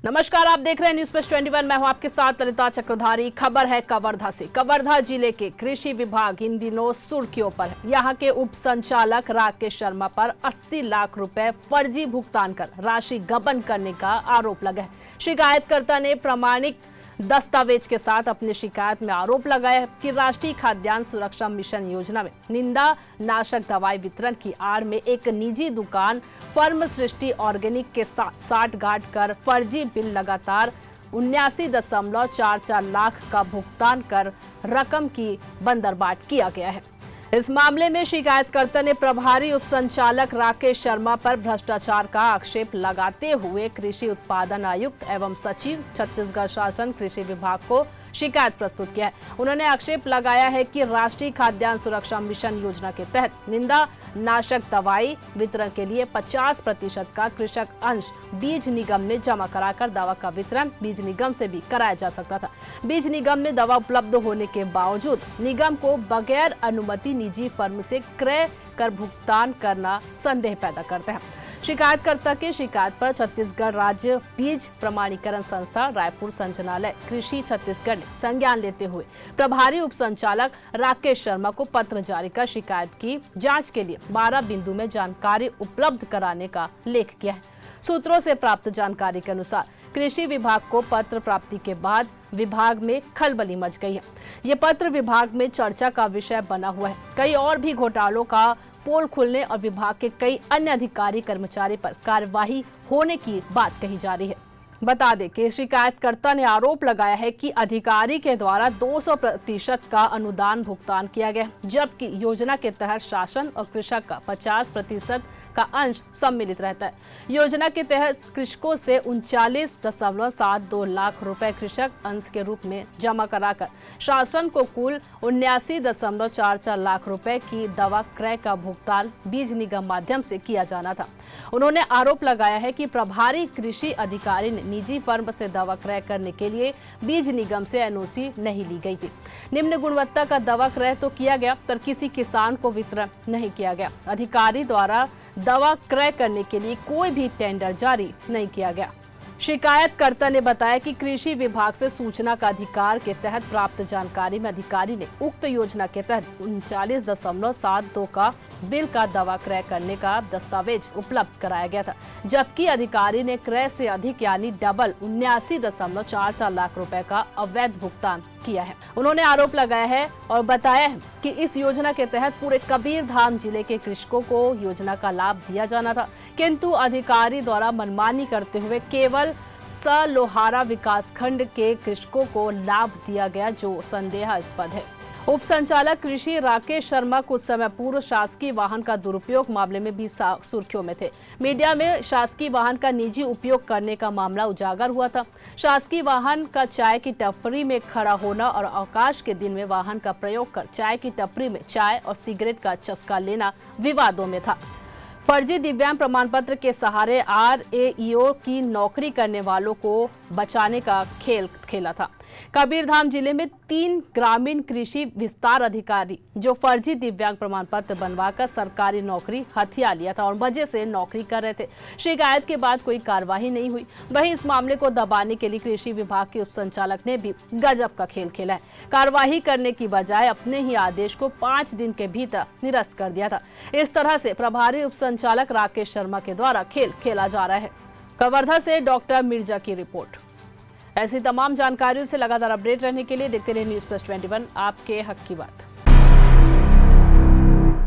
नमस्कार, आप देख रहे हैं न्यूज प्लस 21। मैं हूं आपके साथ ललिता चक्रधारी। खबर है कवर्धा से। कवर्धा जिले के कृषि विभाग इन दिनों सुर्खियों पर है। यहां के उप संचालक राकेश शर्मा पर 80 लाख रुपए फर्जी भुगतान कर राशि गबन करने का आरोप लगा है। शिकायतकर्ता ने प्रामाणिक दस्तावेज के साथ अपनी शिकायत में आरोप लगाया है कि राष्ट्रीय खाद्यान्न सुरक्षा मिशन योजना में निंदा नाशक दवाई वितरण की आड़ में एक निजी दुकान फर्म सृष्टि ऑर्गेनिक के साथ साठगांठ कर फर्जी बिल लगातार 79.44 लाख का भुगतान कर रकम की बंदरबाट किया गया है। इस मामले में शिकायतकर्ता ने प्रभारी उप संचालक राकेश शर्मा पर भ्रष्टाचार का आक्षेप लगाते हुए कृषि उत्पादन आयुक्त एवं सचिव छत्तीसगढ़ शासन कृषि विभाग को शिकायत प्रस्तुत किया है। उन्होंने आक्षेप लगाया है कि राष्ट्रीय खाद्यान्न सुरक्षा मिशन योजना के तहत निंदा नाशक दवाई वितरण के लिए 50% का कृषक अंश बीज निगम में जमा कराकर दवा का वितरण बीज निगम से भी कराया जा सकता था। बीज निगम में दवा उपलब्ध होने के बावजूद निगम को बगैर अनुमति निजी फर्म से क्रय कर भुगतान करना संदेह पैदा करता है। शिकायतकर्ता की शिकायत पर छत्तीसगढ़ राज्य बीज प्रमाणीकरण संस्था रायपुर संचालय कृषि छत्तीसगढ़ ने संज्ञान लेते हुए प्रभारी उप संचालक राकेश शर्मा को पत्र जारी कर शिकायत की जांच के लिए 12 बिंदु में जानकारी उपलब्ध कराने का लेख किया है। सूत्रों से प्राप्त जानकारी के अनुसार कृषि विभाग को पत्र प्राप्ति के बाद विभाग में खलबली मच गई है। ये पत्र विभाग में चर्चा का विषय बना हुआ है। कई और भी घोटालों का पोल खुलने और विभाग के कई अन्य अधिकारी कर्मचारी पर कार्यवाही होने की बात कही जा रही है। बता दें कि शिकायतकर्ता ने आरोप लगाया है कि अधिकारी के द्वारा 200% का अनुदान भुगतान किया गया, जबकि योजना के तहत शासन और कृषक का 50% का अंश सम्मिलित रहता है। योजना के तहत कृषकों से 39.72 लाख रुपए कृषक अंश के रूप में जमा कराकर शासन को कुल 79.44 लाख रुपए की दवा क्रय का भुगतान बीज निगम माध्यम से किया जाना था। उन्होंने आरोप लगाया है कि प्रभारी कृषि अधिकारी ने निजी फर्म से दवा क्रय करने के लिए बीज निगम से एनओसी नहीं ली गई थी। निम्न गुणवत्ता का दवा क्रय तो किया गया, पर किसी किसान को वितरण नहीं किया गया। अधिकारी द्वारा दवा क्रय करने के लिए कोई भी टेंडर जारी नहीं किया गया। शिकायतकर्ता ने बताया कि कृषि विभाग से सूचना का अधिकार के तहत प्राप्त जानकारी में अधिकारी ने उक्त योजना के तहत 39.72 का बिल का दवा क्रय करने का दस्तावेज उपलब्ध कराया गया था, जबकि अधिकारी ने क्रय से अधिक यानी डबल 79.44 लाख रुपए का अवैध भुगतान किया है। उन्होंने आरोप लगाया है और बताया है कि इस योजना के तहत पूरे कबीरधाम जिले के कृषकों को योजना का लाभ दिया जाना था, किंतु अधिकारी द्वारा मनमानी करते हुए केवल सलोहारा विकासखंड के कृषकों को लाभ दिया गया, जो संदेहास्पद है। उप संचालक कृषि राकेश शर्मा कुछ समय पूर्व शासकीय वाहन का दुरुपयोग मामले में भी सुर्खियों में थे। मीडिया में शासकीय वाहन का निजी उपयोग करने का मामला उजागर हुआ था। शासकीय वाहन का चाय की टपरी में खड़ा होना और अवकाश के दिन में वाहन का प्रयोग कर चाय की टपरी में चाय और सिगरेट का चस्का लेना विवादों में था। फर्जी दिव्यांग प्रमाण पत्र के सहारे RAEO की नौकरी करने वालों को बचाने का खेल खेला था। कबीरधाम जिले में 3 ग्रामीण कृषि विस्तार अधिकारी जो फर्जी दिव्यांग प्रमाण पत्र बनवाकर सरकारी नौकरी हथिया लिया था और वजह से नौकरी कर रहे थे। शिकायत के बाद कोई कार्रवाई नहीं हुई। वहीं इस मामले को दबाने के लिए कृषि विभाग के उप संचालक ने भी गजब का खेल खेला है। कार्रवाई करने की बजाय अपने ही आदेश को 5 दिन के भीतर निरस्त कर दिया था। इस तरह से प्रभारी उप संचालक राकेश शर्मा के द्वारा खेल खेला जा रहा है। कवर्धा से डॉक्टर मिर्जा की रिपोर्ट। ऐसी तमाम जानकारियों से लगातार अपडेट रहने के लिए देखते रहिए न्यूज प्लस 21, आपके हक की बात।